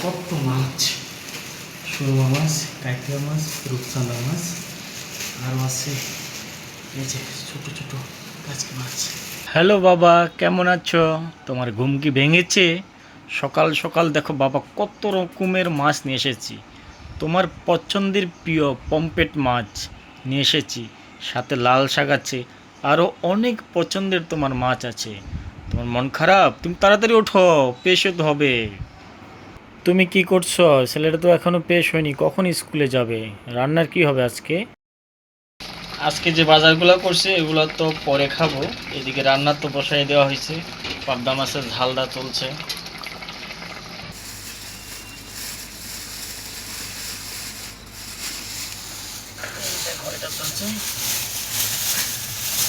কত মাছ, সুরমা মাছ, কাঁকড়া মাছ, রূপচাঁদা মাছ, আরও আছে এই যে ছোট ছোট কাঁচকি মাছ। হ্যালো বাবা, কেমন আছো? তোমার ঘুম কি ভেঙেছে? সকাল সকাল দেখো বাবা, কত রকমের মাছ নিয়ে এসেছি। তোমার পছন্দের প্রিয় পমফ্রেট মাছ নিয়ে এসেছি, সাথে লাল শাক আছে, আরও অনেক পছন্দের তোমার মাছ আছে। তোমার মন খারাপ? তুমি তাড়াতাড়ি ওঠো, পেশ হতে হবে। তুমি কি করছো? ছেলেটা তো এখনো পেশ হয়নি, কখন স্কুলে যাবে? রান্নার কি হবে আজকে? আজকে যে বাজারগুলো করছে এগুলো তো পরে খাবো। এদিকে রান্না তো বসাই দেওয়া হয়েছে, পাবদা মাছের ঝালটা চলছে। দেখো এটা চলছে,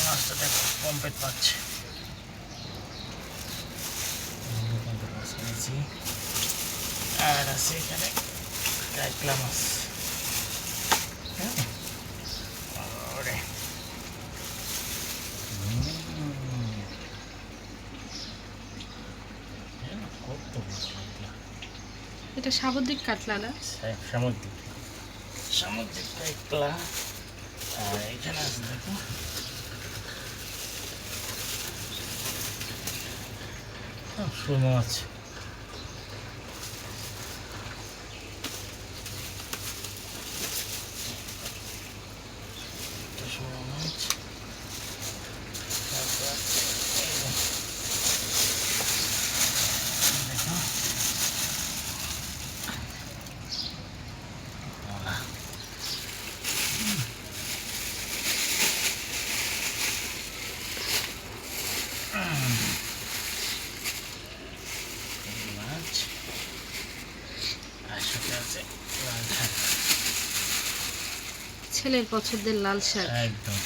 মাছটা দেখো পমফ্রেট পাচ্ছে। আর আছে এখানে কাঁকড়া মাছ। হ্যাঁ, ওরে। কত মাছ কাঁকড়া! এটা সামুদ্রিক কাতলা না? সামুদ্রিক সামুদ্রিক কাঁকড়া। আর এখানে আছে দেখো সুরমা মাছ। সুরমা মাছ, তারপর আছে এই যে দেখো কলা। এই মাছ আর সাথে আছে লাল শাক। ছেলের পছন্দের লাল শাক। একদম।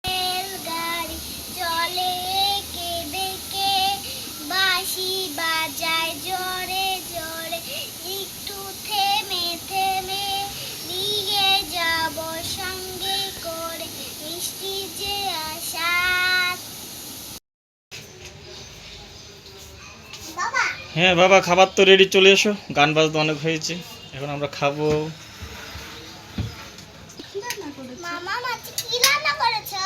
রেলগাড়ি চলে একে বেঁকে, বাঁশি বাজায় জোরে জোরে, একটু থেমে থেমে নিয়ে যাব সঙ্গে করে মিষ্টি যে আশাত। বাবা, হ্যাঁ বাবা, খাবার তো রেডি, চলে এসো। গান বাজতে অনেক হয়েছে, এখন আমরা খাবো। কি রান্না করেছো? মামা মাছ কি রান্না করেছো?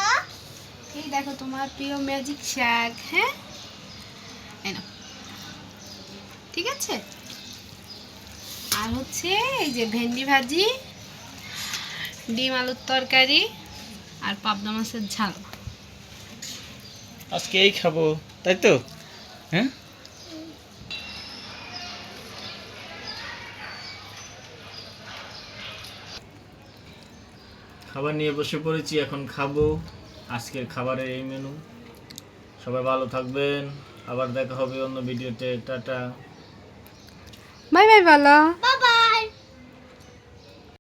এই দেখো তোমার প্রিয় ম্যাজিক শাক। হ্যাঁ, এই নাও। ঠিক আছে। আর হচ্ছে এই যে ভেন্ডি ভাজি, ডিম আলুর তরকারি, আর পাবদা মাছের ঝাল। আজকে এই খাবো, তাই তো? হ্যাঁ, খাবার নিয়ে বসে পড়েছি, এখন খাবো। আজকের খাবারের এই মেনু। সবাই ভালো থাকবেন, আবার দেখা হবে অন্য ভিডিওতে। টাটা। বাই বাই বলো। বাবা